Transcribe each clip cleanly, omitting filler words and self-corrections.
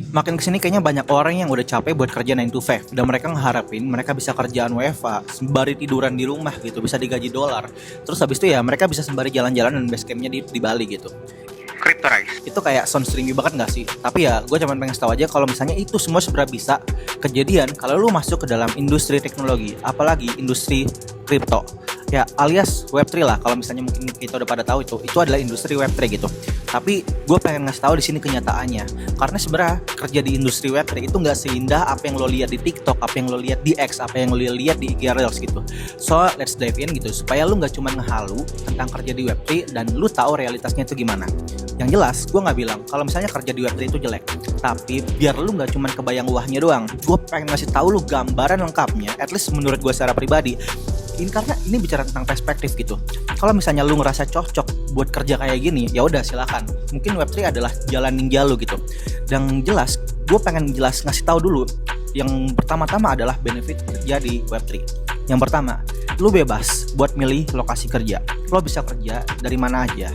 Makin kesini kayaknya banyak orang yang udah capek buat kerja 9 to 5 dan mereka ngeharapin mereka bisa kerjaan WFA sembari tiduran di rumah gitu, bisa digaji dolar. Terus habis itu ya mereka bisa sembari jalan-jalan dan base campnya di Bali gitu. Cryptorize. Itu kayak sound streamy banget gak sih? Tapi ya gue cuma pengen tahu aja kalau misalnya itu semua sebenarnya bisa kejadian kalau lu masuk ke dalam industri teknologi, apalagi industri kripto. Ya alias Web3 lah, kalau misalnya mungkin kita udah pada tahu itu adalah industri Web3 gitu. Tapi gue pengen ngasih tahu di sini kenyataannya, karena sebenarnya kerja di industri Web3 itu nggak seindah apa yang lo lihat di TikTok, apa yang lo lihat di X, apa yang lo lihat di IG Reels gitu. So let's dive in gitu, supaya lu nggak cuma ngehalu tentang kerja di Web3 dan lu tahu realitasnya itu gimana. Yang jelas, gue nggak bilang kalau misalnya kerja di Web3 itu jelek, tapi biar lu nggak cuma kebayang wahnya doang, gue pengen ngasih tahu lu gambaran lengkapnya, at least menurut gue secara pribadi. Ini karena ini bicara tentang perspektif gitu. Kalau misalnya lu ngerasa cocok buat kerja kayak gini, ya udah silakan. Mungkin Web3 adalah jalan ninja lu gitu. Dan jelas, gue pengen ngasih tahu dulu. Yang pertama-tama adalah benefit kerja di Web3. Yang pertama, lu bebas buat milih lokasi kerja. Lo bisa kerja dari mana aja.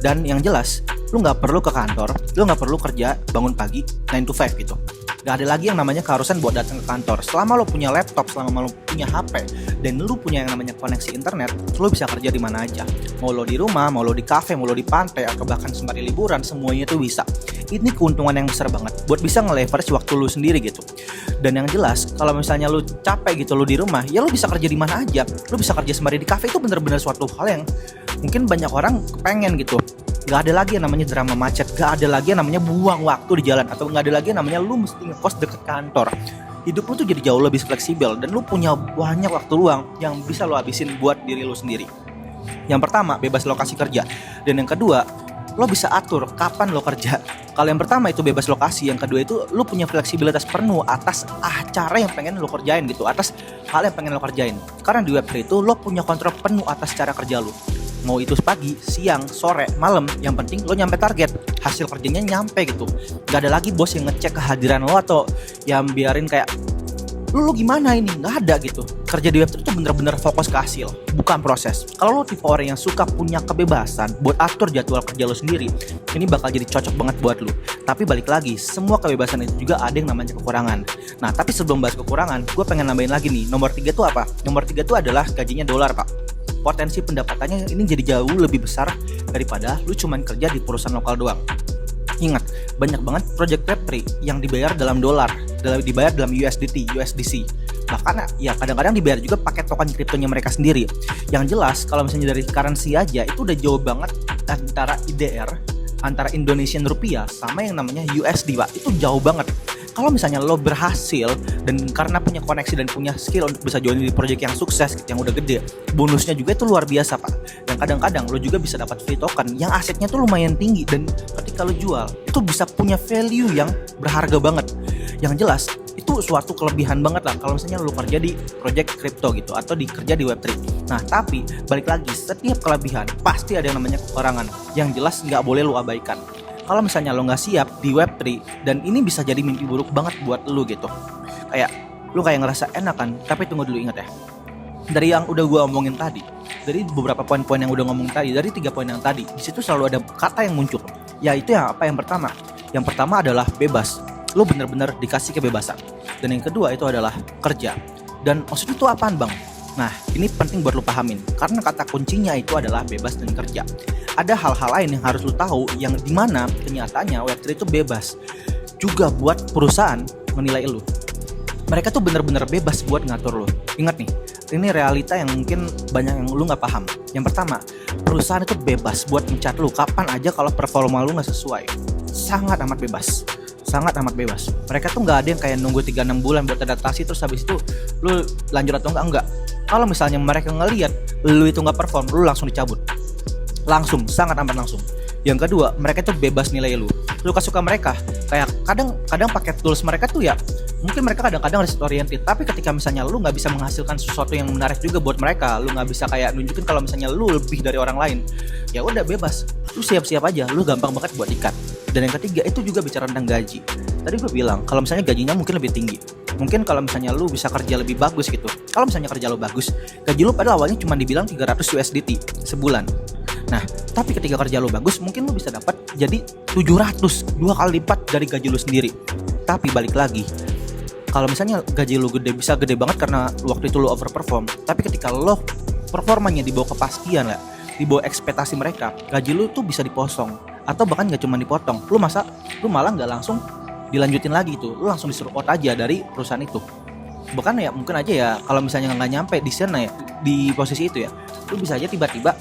Dan yang jelas, lu nggak perlu ke kantor, lu nggak perlu kerja bangun pagi 9 to 5 gitu. Gak ada lagi yang namanya keharusan buat datang ke kantor. Selama lo punya laptop, selama lo punya HP, dan lo punya yang namanya koneksi internet, lo bisa kerja di mana aja. Mau lo di rumah, mau lo di kafe, mau lo di pantai, atau bahkan sembari liburan, semuanya itu bisa. Ini keuntungan yang besar banget buat bisa nge-leverage waktu lo sendiri gitu. Dan yang jelas, kalau misalnya lo capek gitu lo di rumah, ya lo bisa kerja di mana aja. Lo bisa kerja sembari di kafe, itu bener-bener suatu hal yang mungkin banyak orang pengen gitu. Gak ada lagi yang namanya drama macet, gak ada lagi yang namanya buang waktu di jalan, atau gak ada lagi yang namanya lu mesti ngekos deket kantor. Hidup lu tuh jadi jauh lebih fleksibel dan lu punya banyak waktu luang yang bisa lu habisin buat diri lu sendiri. Yang pertama, bebas lokasi kerja. Dan yang kedua, lo bisa atur kapan lo kerja. Kalau yang pertama itu bebas lokasi, yang kedua itu lo punya fleksibilitas penuh atas acara yang pengen lo kerjain gitu, atas hal yang pengen lo kerjain. Karena di Web3 itu lo punya kontrol penuh atas cara kerja lo. Mau itu pagi, siang, sore, malam, yang penting lo nyampe target, hasil kerjanya nyampe gitu. Gak ada lagi bos yang ngecek kehadiran lo atau yang biarin kayak lu gimana ini, nggak ada gitu. Kerja di Web3 itu bener-bener fokus ke hasil, bukan proses. Kalau lo tipe orang yang suka punya kebebasan buat atur jadwal kerja lo sendiri, ini bakal jadi cocok banget buat lo. Tapi balik lagi, semua kebebasan itu juga ada yang namanya kekurangan. Nah tapi sebelum bahas kekurangan, gue pengen nambahin lagi nih, nomor 3 tuh apa? Nomor 3 tuh adalah gajinya dolar pak. Potensi pendapatannya ini jadi jauh lebih besar daripada lu cuman kerja di perusahaan lokal doang. Ingat, banyak banget project Web3 yang dibayar dalam dolar, dibayar dalam USDT, USDC. Bahkan ya kadang-kadang dibayar juga pakai token kriptonya mereka sendiri. Yang jelas kalau misalnya dari currency aja itu udah jauh banget antara IDR, antara Indonesian rupiah sama yang namanya USD pak. Itu jauh banget. Kalau misalnya lo berhasil dan karena punya koneksi dan punya skill untuk bisa join di project yang sukses, yang udah gede, bonusnya juga itu luar biasa pak. Dan kadang-kadang lo juga bisa dapat free token yang asetnya tuh lumayan tinggi dan ketika lo jual itu bisa punya value yang berharga banget. Yang jelas itu suatu kelebihan banget lah kalau misalnya lo kerja di project crypto gitu atau kerja di Web3. Nah tapi balik lagi, setiap kelebihan pasti ada yang namanya kekurangan yang jelas nggak boleh lo abaikan. Kalau misalnya lo nggak siap di Web3, dan ini bisa jadi mimpi buruk banget buat lo gitu. Kayak lo kayak ngerasa enak kan, tapi tunggu dulu, ingat ya. Dari yang udah gue omongin tadi, dari beberapa poin-poin yang udah ngomong tadi, dari 3 poin yang tadi, di situ selalu ada kata yang muncul. Yaitu yang apa? Yang pertama. Yang pertama adalah bebas. Lo bener-bener dikasih kebebasan. Dan yang kedua itu adalah kerja. Dan maksudnya itu apaan bang? Nah, ini penting buat lo pahamin, karena kata kuncinya itu adalah bebas dan kerja. Ada hal-hal lain yang harus lo tahu, yang dimana kenyataannya Web3 itu bebas juga buat perusahaan menilai lo. Mereka tuh bener-bener bebas buat ngatur lo. Ingat nih, ini realita yang mungkin banyak yang lo nggak paham. Yang pertama, perusahaan itu bebas buat mencat lo kapan aja kalau performa lo nggak sesuai. Sangat amat bebas. Sangat amat bebas. Mereka tuh nggak ada yang kayak nunggu 3-6 bulan buat adaptasi terus habis itu lu lanjut atau enggak. Kalau misalnya mereka ngelihat lu itu nggak perform, lu langsung dicabut. Langsung, sangat amat langsung. Yang kedua, mereka tuh bebas nilai lu. Lu suka mereka. Kayak kadang pakai tools mereka tuh ya, mungkin mereka kadang-kadang result oriented, tapi ketika misalnya lu nggak bisa menghasilkan sesuatu yang menarik juga buat mereka, lu nggak bisa kayak nunjukin kalau misalnya lu lebih dari orang lain, ya udah bebas. Lu siap-siap aja, lu gampang banget buat ikat. Dan yang ketiga itu juga bicara tentang gaji. Tadi gue bilang kalau misalnya gajinya mungkin lebih tinggi. Mungkin kalau misalnya lu bisa kerja lebih bagus gitu. Kalau misalnya kerja lu bagus, gaji lu pada awalnya cuma dibilang 300 USDT sebulan. Nah, tapi ketika kerja lu bagus, mungkin lu bisa dapat jadi 700, 2 kali lipat dari gaji lu sendiri. Tapi balik lagi, kalau misalnya gaji lu bisa gede banget karena waktu itu lu overperform, tapi ketika lo performanya di bawah kepastian ya, di bawah ekspektasi mereka, gaji lu tuh bisa dipotong atau bahkan nggak cuma dipotong, lu malah nggak langsung dilanjutin lagi itu, lu langsung disuruh out aja dari perusahaan itu. Bahkan ya mungkin aja ya kalau misalnya nggak nyampe di sana ya, di posisi itu ya, lu bisa aja tiba-tiba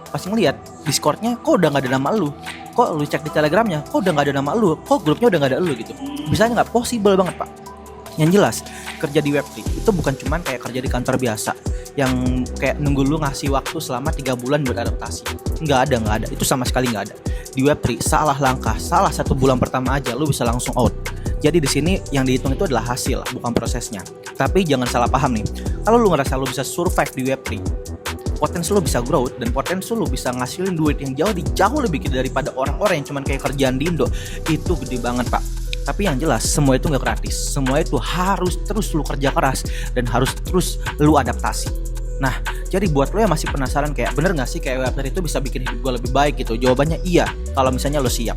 pas ngeliat Discordnya kok udah nggak ada nama lu, kok lu cek di Telegramnya kok udah nggak ada nama lu, kok grupnya udah nggak ada lu gitu. Bisanya nggak possible banget pak. Yang jelas kerja di Web3 itu bukan cuman kayak kerja di kantor biasa yang kayak nunggu lu ngasih waktu selama 3 bulan buat adaptasi. Nggak ada, itu sama sekali nggak ada. Di Web3 salah langkah, salah 1 bulan pertama aja lu bisa langsung out. Jadi di sini yang dihitung itu adalah hasil, bukan prosesnya. Tapi jangan salah paham nih. Kalau lu ngerasa lu bisa survive di Web3, potensi lu bisa growth dan potensi lu bisa ngasilin duit yang jauh lebih gede daripada orang-orang yang cuman kayak kerjaan di Indo, itu gede banget pak. Tapi yang jelas semua itu gak gratis, semua itu harus terus lu kerja keras dan harus terus lu adaptasi. Nah, jadi buat lo yang masih penasaran kayak bener gak sih kayak Web3 itu bisa bikin hidup gue lebih baik gitu, jawabannya iya kalau misalnya lo siap.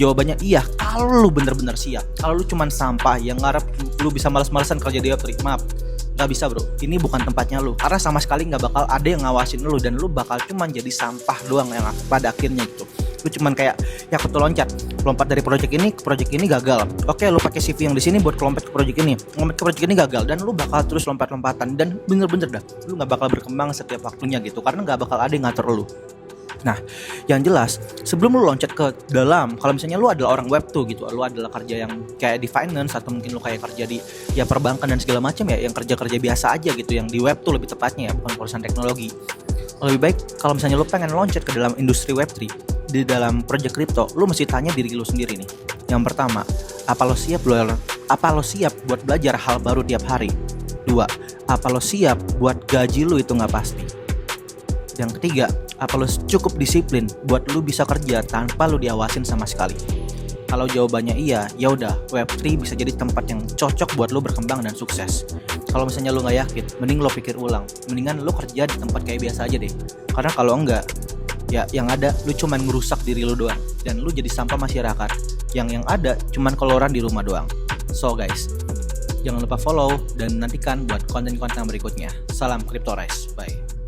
Jawabannya iya kalau lu bener-bener siap. Kalau lu cuman sampah yang ngarep lu bisa males-malesan kerja di Web3, maaf, gak bisa bro, ini bukan tempatnya lu. Karena sama sekali gak bakal ada yang ngawasin lu dan lu bakal cuman jadi sampah doang yang pada akhirnya gitu. Lu cuman kayak ya ketua lompat dari project ini ke project ini gagal. Oke, lu pakai CV yang di sini buat lompat ke project ini gagal dan lu bakal terus lompat-lompatan dan bener-bener dah lu nggak bakal berkembang setiap waktunya gitu karena nggak bakal ada yang ngatur lu. Nah, yang jelas sebelum lu loncat ke dalam, kalau misalnya lu adalah orang Web2 gitu, lu adalah kerja yang kayak di finance atau mungkin lu kayak kerja di ya perbankan dan segala macam ya, yang kerja-kerja biasa aja gitu, yang di Web2 lebih tepatnya ya, bukan perusahaan teknologi. Lebih baik kalau misalnya lu pengen loncat ke dalam industri Web3 di dalam project crypto, lu mesti tanya diri lu sendiri nih. Yang pertama, apa lo siap buat belajar hal baru tiap hari? 2, apa lo siap buat gaji lu itu nggak pasti? Yang ketiga, apa lo cukup disiplin buat lu bisa kerja tanpa lu diawasin sama sekali? Kalau jawabannya iya, ya udah Web3 bisa jadi tempat yang cocok buat lu berkembang dan sukses. Kalau misalnya lu nggak yakin, mending lo pikir ulang. Mendingan lu kerja di tempat kayak biasa aja deh. Karena kalau enggak, ya yang ada lu cuman ngerusak diri lu doang dan lu jadi sampah masyarakat. Yang ada cuman koloran di rumah doang. So guys, jangan lupa follow dan nantikan buat konten-konten berikutnya. Salam CryptoRise, bye.